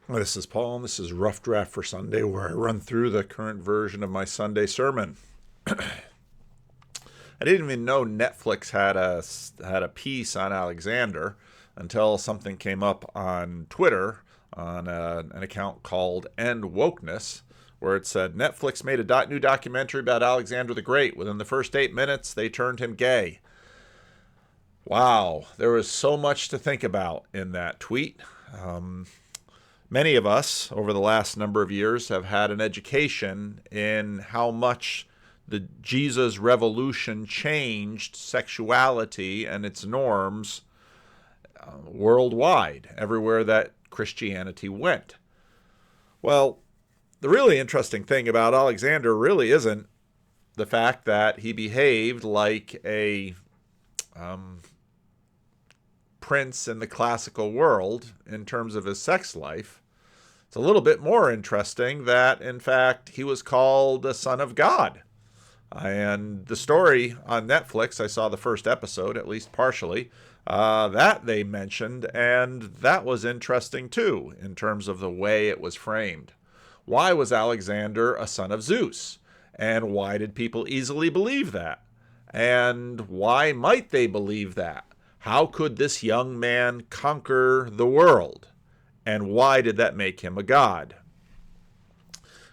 This is Paul, and this is Rough Draft for Sunday, where I run through the current version of my Sunday sermon. I didn't even know Netflix had a piece on Alexander until something came up on Twitter on an account called End Wokeness, where it said Netflix made a new documentary about Alexander the Great. Within the first 8 minutes, they turned him gay. Wow, there was so much to think about in that tweet. Many of us, over the last number of years, have had an education in how much the Jesus revolution changed sexuality and its norms worldwide, everywhere that Christianity went. Well, the really interesting thing about Alexander really isn't the fact that he behaved like a prince in the classical world in terms of his sex life. It's a little bit more interesting that, in fact, he was called a son of God. And the story on Netflix, I saw the first episode, at least partially, that they mentioned, and that was interesting too, in terms of the way it was framed. Why was Alexander a son of Zeus? And why did people easily believe that? And why might they believe that? How could this young man conquer the world? And why did that make him a god?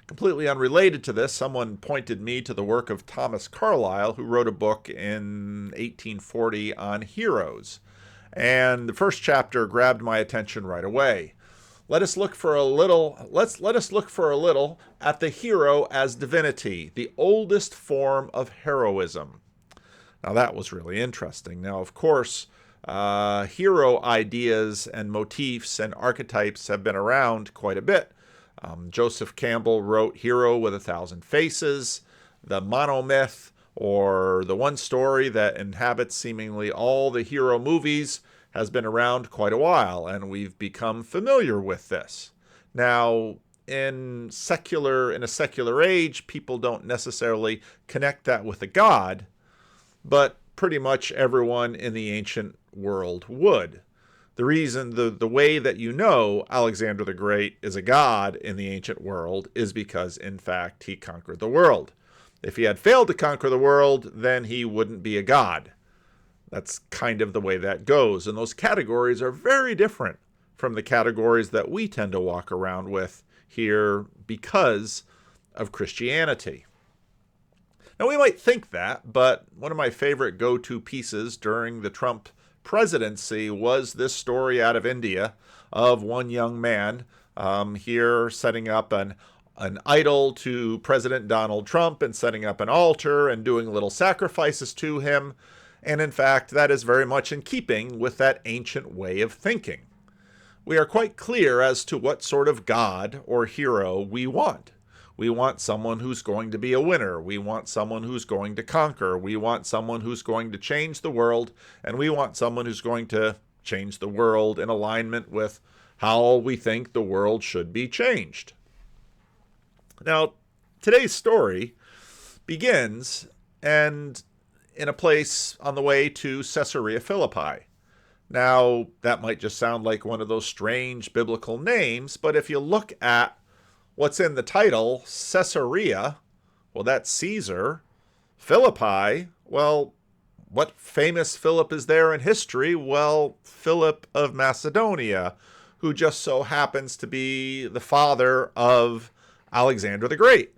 Completely unrelated to this, someone pointed me to the work of Thomas Carlyle, who wrote a book in 1840 on heroes. And the first chapter grabbed my attention right away. Let us look for a little at the hero as divinity, the oldest form of heroism. Now that was really interesting. Now, of course, hero ideas and motifs and archetypes have been around quite a bit. Joseph Campbell wrote Hero with 1,000 Faces, the Monomyth, or the one story that inhabits seemingly all the hero movies, has been around quite a while, and we've become familiar with this. Now, in a secular age, people don't necessarily connect that with a god, but pretty much everyone in the ancient world would. The reason, the way that you know Alexander the Great is a god in the ancient world is because, in fact, he conquered the world. If he had failed to conquer the world, then he wouldn't be a god. That's kind of the way that goes. And those categories are very different from the categories that we tend to walk around with here because of Christianity. Now, we might think that, but one of my favorite go-to pieces during the Trump presidency was this story out of India of one young man here setting up an idol to President Donald Trump and setting up an altar and doing little sacrifices to him. And in fact, that is very much in keeping with that ancient way of thinking. We are quite clear as to what sort of god or hero we want. We want someone who's going to be a winner. We want someone who's going to conquer. We want someone who's going to change the world. And we want someone who's going to change the world in alignment with how we think the world should be changed. Now, today's story begins and in a place on the way to Caesarea Philippi. Now, that might just sound like one of those strange biblical names, but if you look at what's in the title, Caesarea, well, that's Caesar. Philippi, well, what famous Philip is there in history? Well, Philip of Macedonia, who just so happens to be the father of Alexander the Great.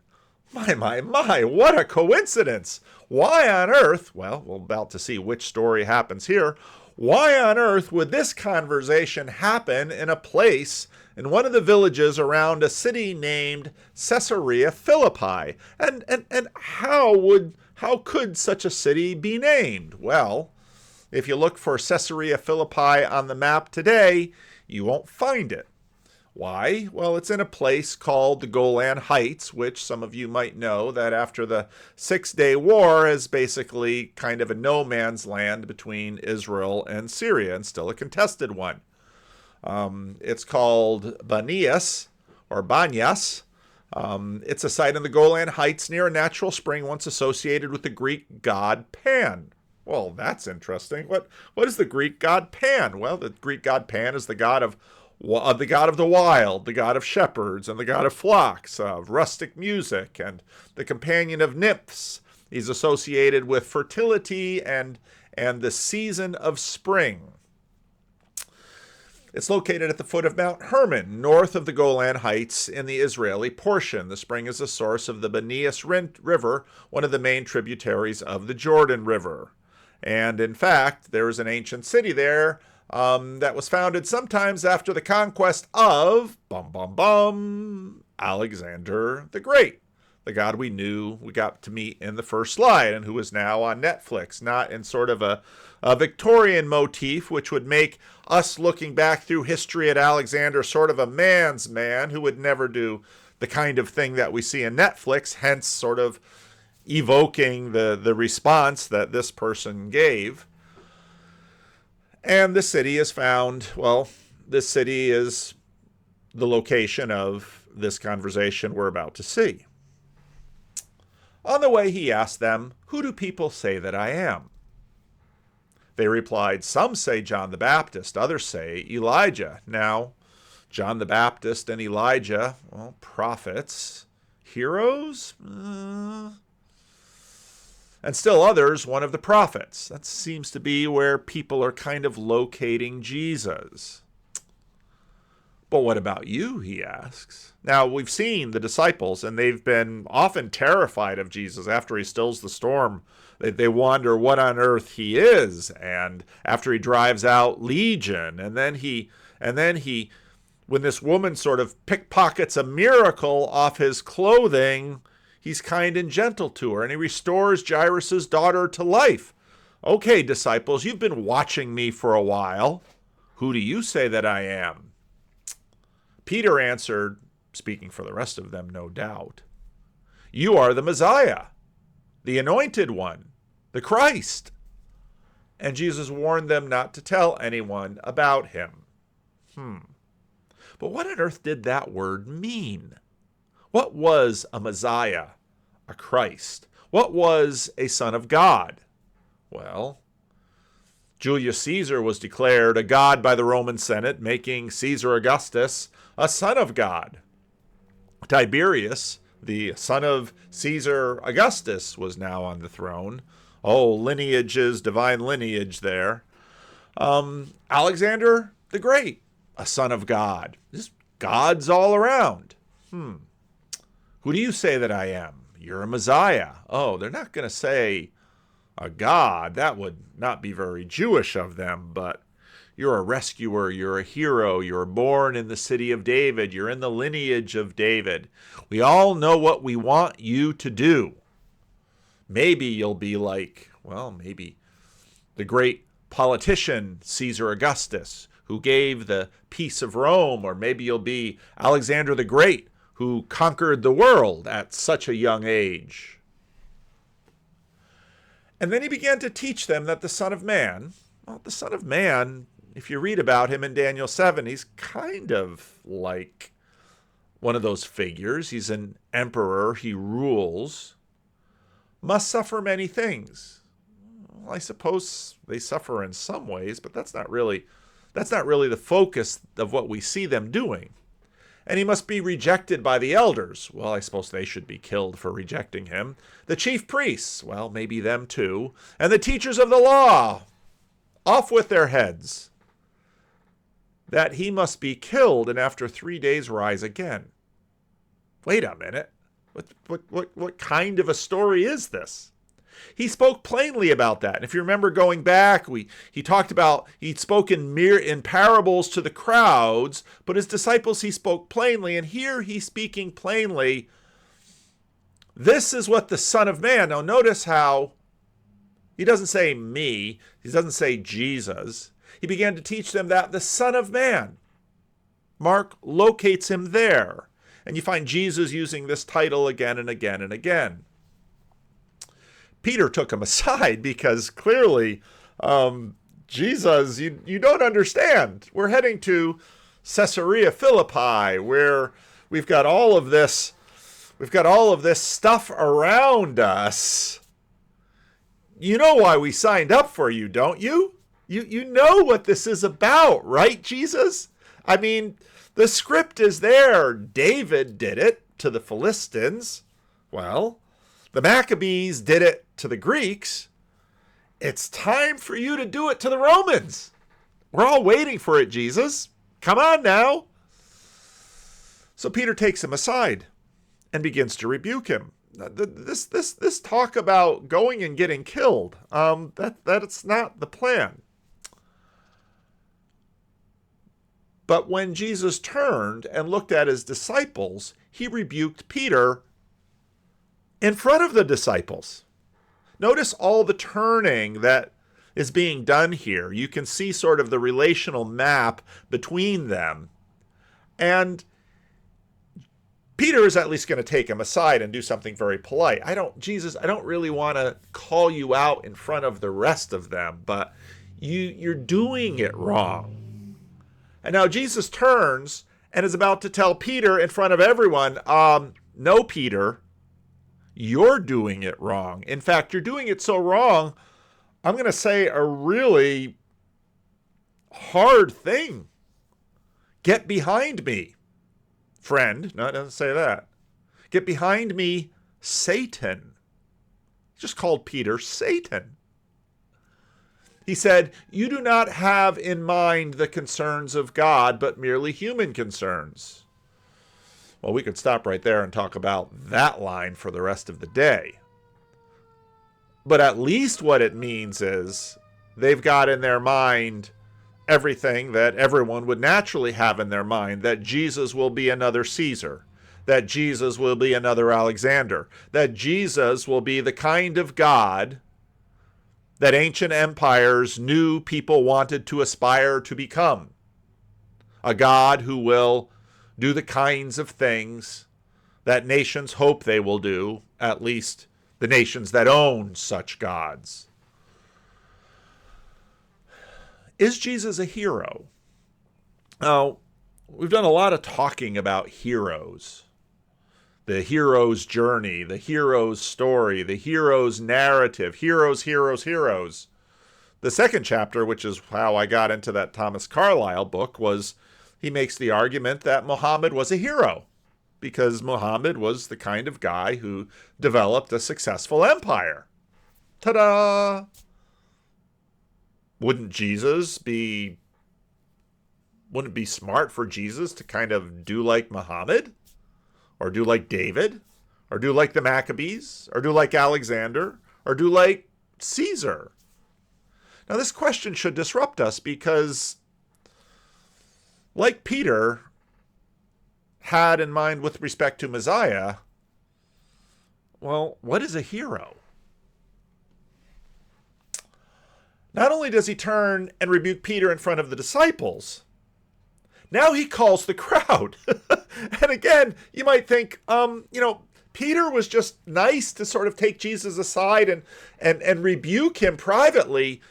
My, what a coincidence. Why on earth, well, we're about to see which story happens here. Why on earth would this conversation happen in a place in one of the villages around a city named Caesarea Philippi? And how could such a city be named? Well, if you look for Caesarea Philippi on the map today, you won't find it. Why? Well, it's in a place called the Golan Heights, which some of you might know that after the Six-Day War is basically kind of a no man's land between Israel and Syria, and still a contested one. It's called Banias, or Banyas. It's a site in the Golan Heights near a natural spring once associated with the Greek god Pan. Well, that's interesting. What is the Greek god Pan? Well, the Greek god Pan is the god of the god of the wild, the god of shepherds, and the god of flocks, of rustic music, and the companion of nymphs. He's associated with fertility and the season of spring. It's located at the foot of Mount Hermon, north of the Golan Heights in the Israeli portion. The spring is the source of the Benias River, one of the main tributaries of the Jordan River. And in fact, there is an ancient city there that was founded sometimes after the conquest of, Alexander the Great, the god we got to meet in the first slide and who is now on Netflix, not in sort of a Victorian motif, which would make us looking back through history at Alexander sort of a man's man who would never do the kind of thing that we see in Netflix, hence sort of evoking the response that this person gave. And the city is this city is the location of this conversation we're about to see. On the way, he asked them, "Who do people say that I am?" They replied, "Some say John the Baptist, others say Elijah." Now, John the Baptist and Elijah, prophets, heroes, and still others, one of the prophets. That seems to be where people are kind of locating Jesus. "But what about you?" he asks. Now, we've seen the disciples, and they've been often terrified of Jesus after he stills the storm. They wonder what on earth he is. And after he drives out Legion, and then he, when this woman sort of pickpockets a miracle off his clothing, he's kind and gentle to her, and he restores Jairus' daughter to life. "Okay, disciples, you've been watching me for a while. Who do you say that I am?" Peter answered, speaking for the rest of them, no doubt, "You are the Messiah, the anointed one, the Christ." And Jesus warned them not to tell anyone about him. But what on earth did that word mean? What was a Messiah, a Christ? What was a Son of God? Well, Julius Caesar was declared a god by the Roman Senate, making Caesar Augustus a son of God. Tiberius, the son of Caesar Augustus, was now on the throne. Lineages, divine lineage there. Alexander the Great, a son of God. Just gods all around. Who do you say that I am? You're a Messiah. They're not going to say a god. That would not be very Jewish of them, but you're a rescuer, you're a hero, you're born in the city of David, you're in the lineage of David. We all know what we want you to do. Maybe you'll be like, maybe the great politician Caesar Augustus, who gave the peace of Rome, or maybe you'll be Alexander the Great, who conquered the world at such a young age. And then he began to teach them that the Son of Man, if you read about him in Daniel 7, he's kind of like one of those figures. He's an emperor. He rules. Must suffer many things. Well, I suppose they suffer in some ways, but that's not really the focus of what we see them doing. And he must be rejected by the elders. Well, I suppose they should be killed for rejecting him. The chief priests, maybe them too. And the teachers of the law, off with their heads. That he must be killed and after 3 days rise again. Wait a minute. What kind of a story is this? He spoke plainly about that. And if you remember going back, he talked about, he'd spoken in parables to the crowds, but his disciples he spoke plainly. And here he's speaking plainly. This is what the Son of Man. Now notice how he doesn't say me. He doesn't say Jesus. He began to teach them that the Son of Man. Mark locates him there. And you find Jesus using this title again and again and again. Peter took him aside because clearly, Jesus, you don't understand. We're heading to Caesarea Philippi, where we've got all of this stuff around us. You know why we signed up for you, don't you? You know what this is about, right, Jesus? I mean, the script is there. David did it to the Philistines. Well, the Maccabees did it to the Greeks. It's time for you to do it to the Romans. We're all waiting for it, Jesus. Come on now. So Peter takes him aside and begins to rebuke him. This talk about going and getting killed, that's not the plan. But when Jesus turned and looked at his disciples, he rebuked Peter in front of the disciples. Notice all the turning that is being done here. You can see sort of the relational map between them. And Peter is at least going to take him aside and do something very polite. Jesus, I don't really want to call you out in front of the rest of them, but you're doing it wrong. And now Jesus turns and is about to tell Peter in front of everyone, no, Peter, you're doing it wrong. In fact, you're doing it so wrong, I'm going to say a really hard thing. Get behind me, friend. No, it doesn't say that. Get behind me, Satan. He just called Peter Satan. He said, you do not have in mind the concerns of God, but merely human concerns. Well, we could stop right there and talk about that line for the rest of the day. But at least what it means is they've got in their mind everything that everyone would naturally have in their mind, that Jesus will be another Caesar, that Jesus will be another Alexander, that Jesus will be the kind of God that ancient empires knew people wanted to aspire to become. A God who will do the kinds of things that nations hope they will do, at least the nations that own such gods. Is Jesus a hero? Now, we've done a lot of talking about heroes. The hero's journey, the hero's story, the hero's narrative, heroes. The second chapter, which is how I got into that Thomas Carlyle book, was he makes the argument that Muhammad was a hero because Muhammad was the kind of guy who developed a successful empire. Ta-da! Wouldn't it be smart for Jesus to kind of do like Muhammad? Or do like David, or do like the Maccabees, or do like Alexander, or do like Caesar? Now, this question should disrupt us because, like Peter had in mind with respect to Messiah, well, what is a hero? Not only does he turn and rebuke Peter in front of the disciples, now he calls the crowd. And again, you might think, Peter was just nice to sort of take Jesus aside and rebuke him privately.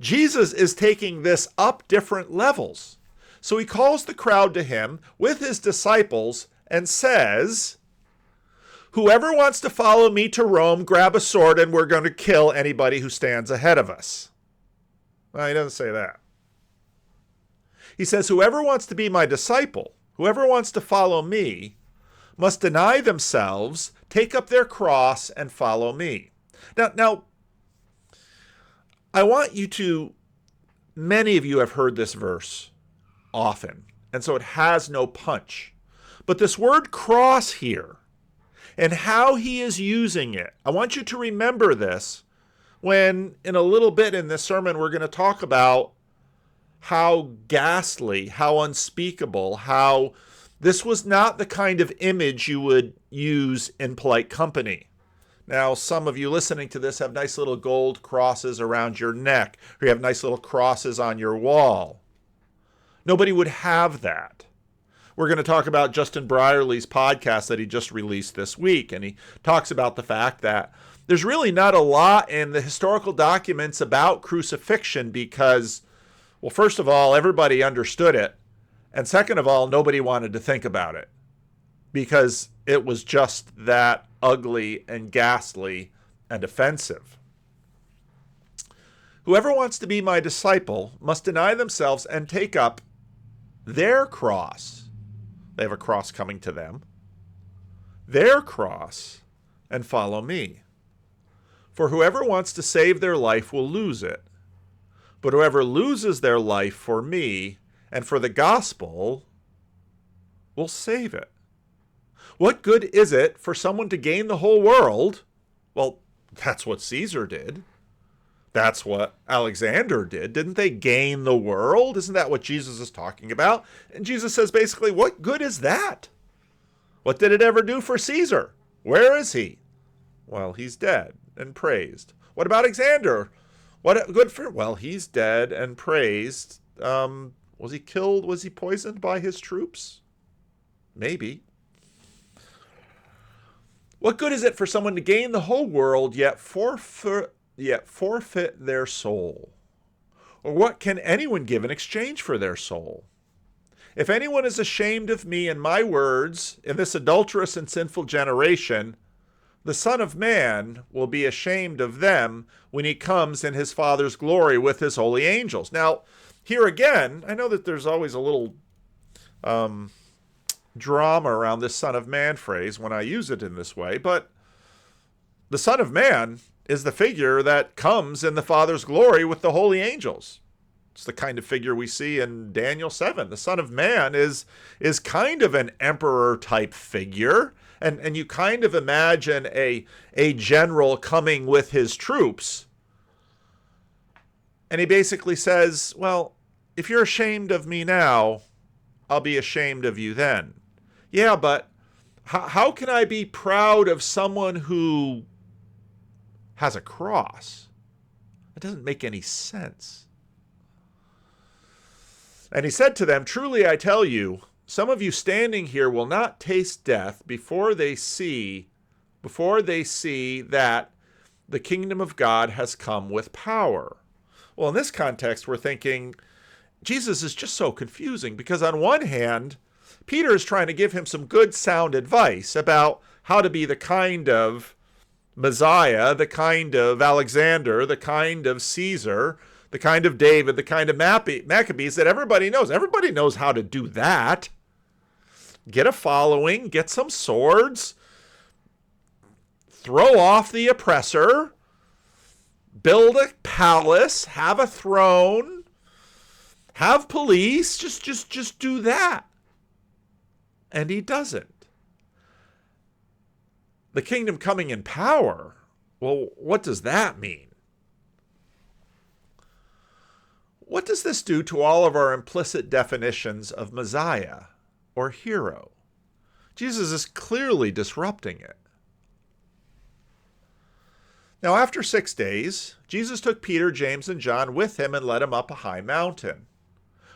Jesus is taking this up different levels. So he calls the crowd to him with his disciples and says, whoever wants to follow me to Rome, grab a sword and we're going to kill anybody who stands ahead of us. Well, he doesn't say that. He says, whoever wants to be my disciple, whoever wants to follow me, must deny themselves, take up their cross, and follow me. Now, I want you to, many of you have heard this verse often, and so it has no punch. But this word cross here, and how he is using it, I want you to remember this when, in a little bit in this sermon, we're going to talk about how ghastly, how unspeakable, how this was not the kind of image you would use in polite company. Now, some of you listening to this have nice little gold crosses around your neck, or you have nice little crosses on your wall. Nobody would have that. We're going to talk about Justin Brierly's podcast that he just released this week, and he talks about the fact that there's really not a lot in the historical documents about crucifixion because, well, first of all, everybody understood it. And second of all, nobody wanted to think about it because it was just that ugly and ghastly and offensive. Whoever wants to be my disciple must deny themselves and take up their cross. They have a cross coming to them. Their cross and follow me. For whoever wants to save their life will lose it. But whoever loses their life for me and for the gospel will save it. What good is it for someone to gain the whole world? Well, that's what Caesar did. That's what Alexander did. Didn't they gain the world? Isn't that what Jesus is talking about? And Jesus says basically, what good is that? What did it ever do for Caesar? Where is he? Well, he's dead and praised. What about Alexander? What good for? Well, he's dead and praised. Was he killed? Was he poisoned by his troops? Maybe. What good is it for someone to gain the whole world yet forfeit their soul? Or what can anyone give in exchange for their soul? If anyone is ashamed of me and my words in this adulterous and sinful generation, the Son of Man will be ashamed of them when he comes in his Father's glory with his holy angels. Now, here again, I know that there's always a little drama around this Son of Man phrase when I use it in this way, but the Son of Man is the figure that comes in the Father's glory with the holy angels. It's the kind of figure we see in Daniel 7. The Son of Man is kind of an emperor-type figure, and you kind of imagine a general coming with his troops. And he basically says, well, if you're ashamed of me now, I'll be ashamed of you then. Yeah, but how can I be proud of someone who has a cross? It doesn't make any sense. And he said to them, truly I tell you, some of you standing here will not taste death before they see that the kingdom of God has come with power. Well, in this context, we're thinking Jesus is just so confusing because on one hand, Peter is trying to give him some good sound advice about how to be the kind of Messiah, the kind of Alexander, the kind of Caesar, the kind of David, the kind of Maccabees that everybody knows. Everybody knows how to do that. Get a following, get some swords, throw off the oppressor, build a palace, have a throne, have police, just do that. And he doesn't. The kingdom coming in power, well, what does that mean? What does this do to all of our implicit definitions of Messiah or hero? Jesus is clearly disrupting it. Now, after 6 days, Jesus took Peter, James, and John with him and led them up a high mountain,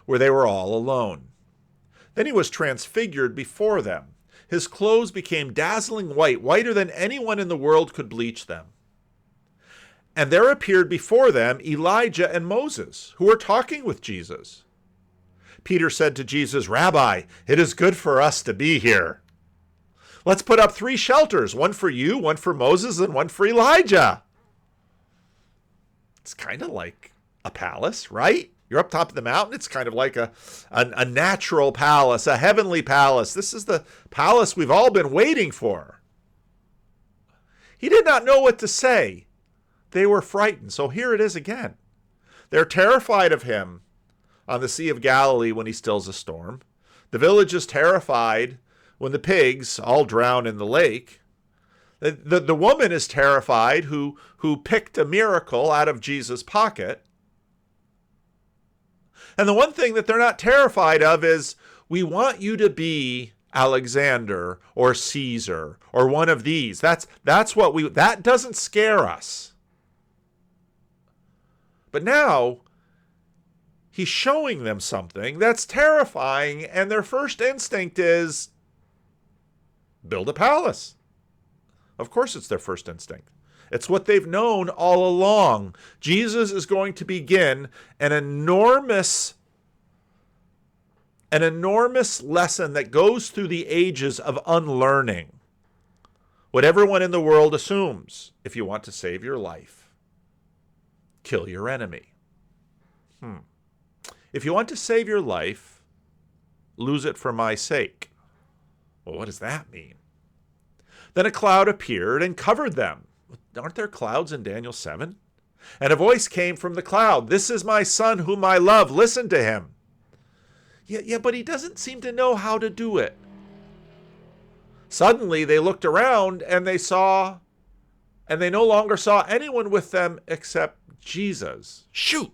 where they were all alone. Then he was transfigured before them. His clothes became dazzling white, whiter than anyone in the world could bleach them. And there appeared before them Elijah and Moses, who were talking with Jesus. Peter said to Jesus, Rabbi, it is good for us to be here. Let's put up 3 shelters, one for you, one for Moses, and one for Elijah. It's kind of like a palace, right? You're up top of the mountain. It's kind of like a natural palace, a heavenly palace. This is the palace we've all been waiting for. He did not know what to say. They were frightened. So here it is again. They're terrified of him on the Sea of Galilee when he stills a storm. The village is terrified when the pigs all drown in the lake. The woman is terrified who picked a miracle out of Jesus' pocket. And the one thing that they're not terrified of is, we want you to be Alexander or Caesar or one of these. That doesn't scare us. But now he's showing them something that's terrifying, and their first instinct is build a palace. Of course it's their first instinct. It's what they've known all along. Jesus is going to begin an enormous lesson that goes through the ages of unlearning what everyone in the world assumes. If you want to save your life, kill your enemy. If you want to save your life, lose it for my sake. Well, what does that mean? Then a cloud appeared and covered them. Aren't there clouds in Daniel 7? And a voice came from the cloud, "This is my son whom I love. Listen to him." Yeah, but he doesn't seem to know how to do it. Suddenly they looked around and they no longer saw anyone with them except Jesus. Shoot!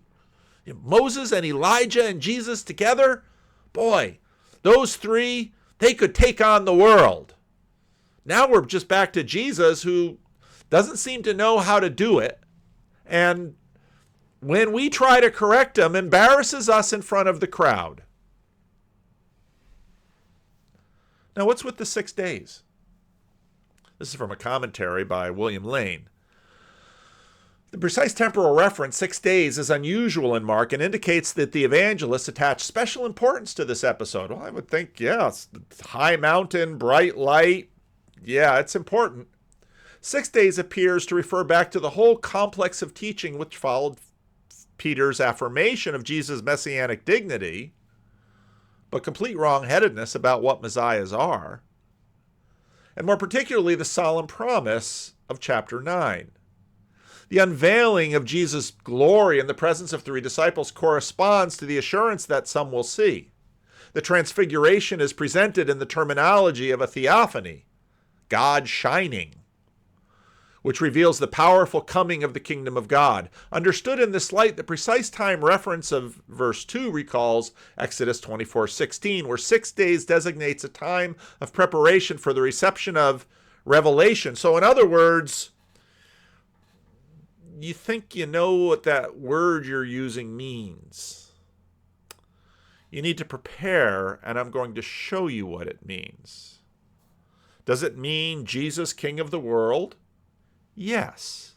Moses and Elijah and Jesus together? Boy, those three, they could take on the world. Now we're just back to Jesus, who doesn't seem to know how to do it. And when we try to correct him, embarrasses us in front of the crowd. Now, what's with the 6 days? This is from a commentary by William Lane. The precise temporal reference, 6 days, is unusual in Mark and indicates that the evangelists attached special importance to this episode. Well, I would think, it's high mountain, bright light. Yeah, it's important. 6 days appears to refer back to the whole complex of teaching which followed Peter's affirmation of Jesus' messianic dignity, but complete wrong-headedness about what messiahs are, and more particularly the solemn promise of chapter 9. The unveiling of Jesus' glory in the presence of 3 disciples corresponds to the assurance that some will see. The Transfiguration is presented in the terminology of a theophany, God shining, which reveals the powerful coming of the kingdom of God. Understood in this light, the precise time reference of verse 2 recalls Exodus 24:16, where 6 days designates a time of preparation for the reception of revelation. So in other words, you think you know what that word you're using means. You need to prepare, and I'm going to show you what it means. Does it mean Jesus, King of the world? Yes.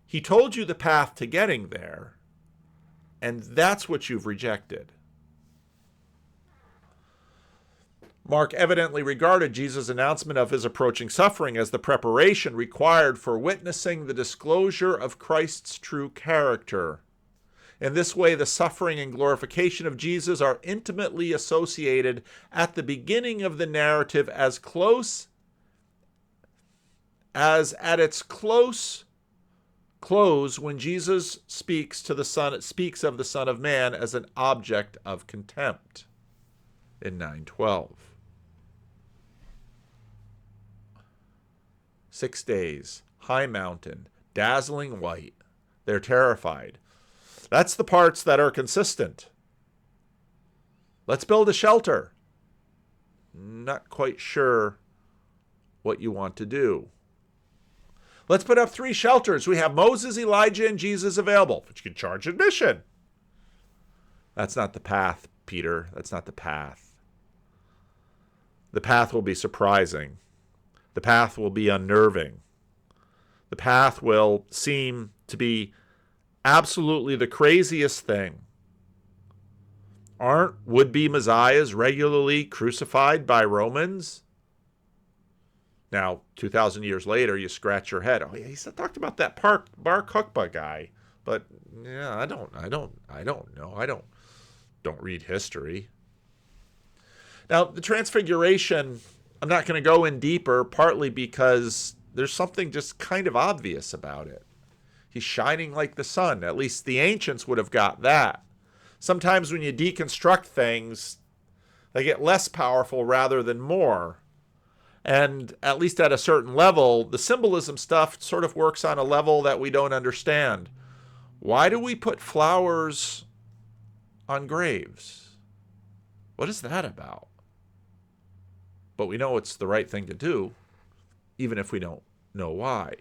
He told you the path to getting there, and that's what you've rejected. Mark evidently regarded Jesus' announcement of his approaching suffering as the preparation required for witnessing the disclosure of Christ's true character. In this way, the suffering and glorification of Jesus are intimately associated at the beginning of the narrative as close as at its close close when Jesus speaks of the Son of Man as an object of contempt in 9:12. 6 days, high mountain, dazzling white. They're terrified. That's the parts that are consistent. Let's build a shelter. Not quite sure what you want to do. Let's put up 3 shelters. We have Moses, Elijah, and Jesus available, but you can charge admission. That's not the path, Peter. That's not the path. The path will be surprising. The path will be unnerving. The path will seem to be absolutely the craziest thing. Aren't would-be messiahs regularly crucified by Romans? Now, 2,000 years later, you scratch your head. Oh, yeah, he talked about that Bar Kokhba guy. But, yeah, I don't know. I don't read history. Now, the Transfiguration, I'm not going to go in deeper, partly because there's something just kind of obvious about it. He's shining like the sun. At least the ancients would have got that. Sometimes when you deconstruct things, they get less powerful rather than more. And at least at a certain level, the symbolism stuff sort of works on a level that we don't understand. Why do we put flowers on graves? What is that about? But we know it's the right thing to do, even if we don't know why.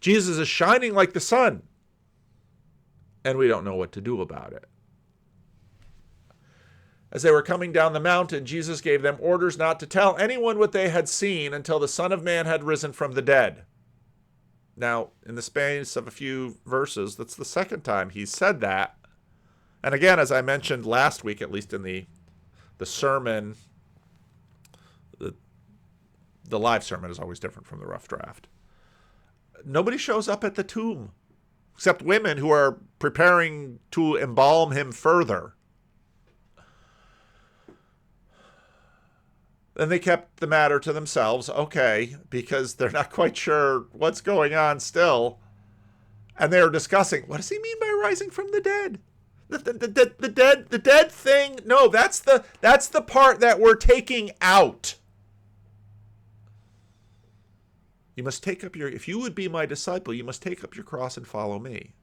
Jesus is shining like the sun, and we don't know what to do about it. As they were coming down the mountain, Jesus gave them orders not to tell anyone what they had seen until the Son of Man had risen from the dead. Now, in the space of a few verses, that's the second time he said that. And again, as I mentioned last week, at least in the sermon, the live sermon is always different from the rough draft. Nobody shows up at the tomb, except women who are preparing to embalm him further. Then they kept the matter to themselves, okay, because they're not quite sure what's going on still. And they were discussing, what does he mean by rising from the dead? The dead thing? No, that's the part that we're taking out. You must take up if you would be my disciple, you must take up your cross and follow me.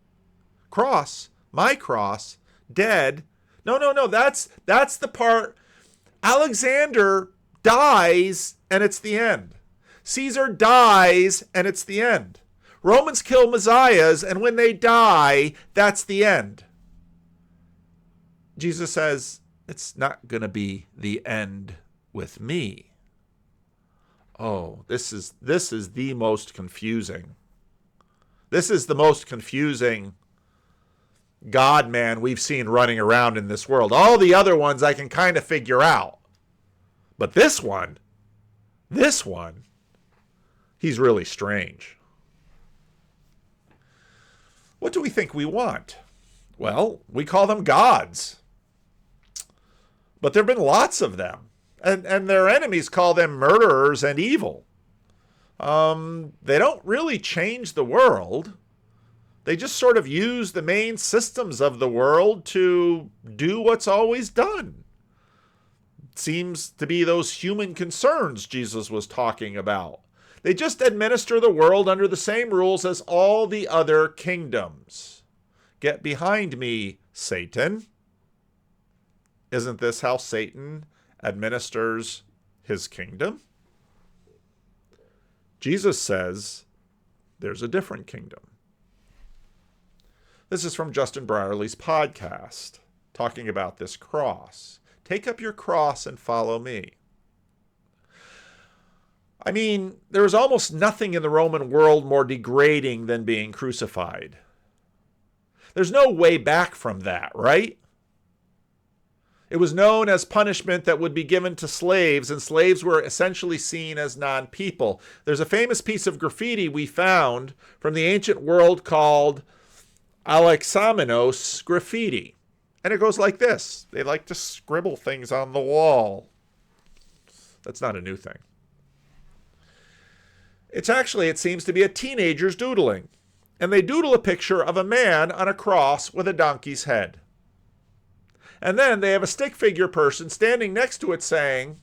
Cross, my cross, dead. No, that's the part. Alexander dies and it's the end. Caesar dies and it's the end. Romans kill messiahs, and when they die, that's the end. Jesus says, it's not going to be the end with me. Oh, this is the most confusing. This is the most confusing God-man we've seen running around in this world. All the other ones I can kind of figure out. But this one, he's really strange. What do we think we want? Well, we call them gods. But there have been lots of them. And their enemies call them murderers and evil. They don't really change the world. They just sort of use the main systems of the world to do what's always done. It seems to be those human concerns Jesus was talking about. They just administer the world under the same rules as all the other kingdoms. Get behind me, Satan. Isn't this how Satan administers his kingdom? Jesus says there's a different kingdom. This is from Justin Brierley's podcast, talking about this cross. Take up your cross and follow me. I mean, there was almost nothing in the Roman world more degrading than being crucified. There's no way back from that, right? It was known as punishment that would be given to slaves, and slaves were essentially seen as non-people. There's a famous piece of graffiti we found from the ancient world called Alexamenos graffiti. And it goes like this. They like to scribble things on the wall. That's not a new thing. It seems to be a teenager's doodling. And they doodle a picture of a man on a cross with a donkey's head. And then they have a stick figure person standing next to it saying,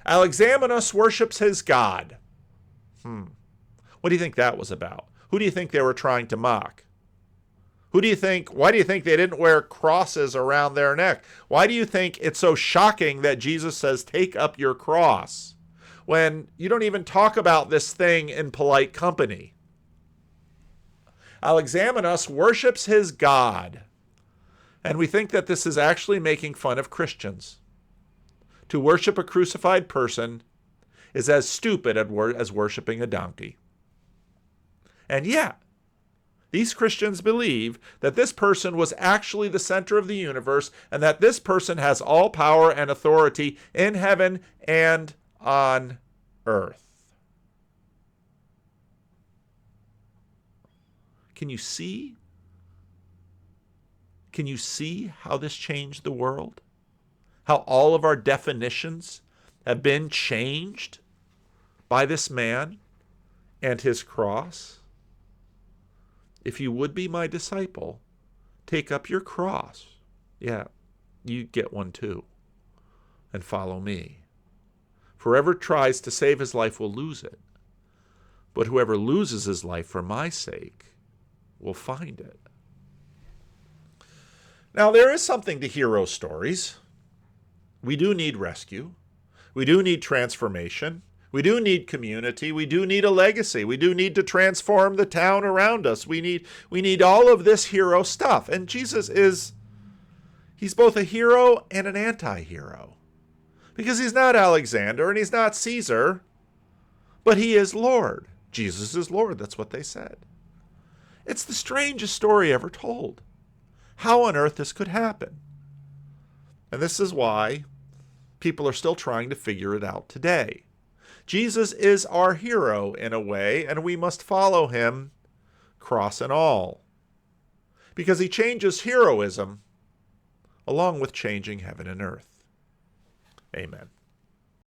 Alexamenos worships his God. What do you think that was about? Who do you think they were trying to mock? Why do you think they didn't wear crosses around their neck? Why do you think it's so shocking that Jesus says, take up your cross, when you don't even talk about this thing in polite company? Alexamenos worships his God. And we think that this is actually making fun of Christians. To worship a crucified person is as stupid as worshiping a donkey. And yet, these Christians believe that this person was actually the center of the universe and that this person has all power and authority in heaven and on earth. Can you see? Can you see how this changed the world? How all of our definitions have been changed by this man and his cross? If you would be my disciple, take up your cross. Yeah, you get one too. And follow me. For whoever tries to save his life will lose it. But whoever loses his life for my sake will find it. Now, there is something to hero stories. We do need rescue. We do need transformation. We do need community. We do need a legacy. We do need to transform the town around us. We need all of this hero stuff. And Jesus he's both a hero and an anti-hero. Because he's not Alexander and he's not Caesar, but he is Lord. Jesus is Lord. That's what they said. It's the strangest story ever told. How on earth this could happen? And this is why people are still trying to figure it out today. Jesus is our hero in a way, and we must follow him, cross and all. Because he changes heroism along with changing heaven and earth. Amen.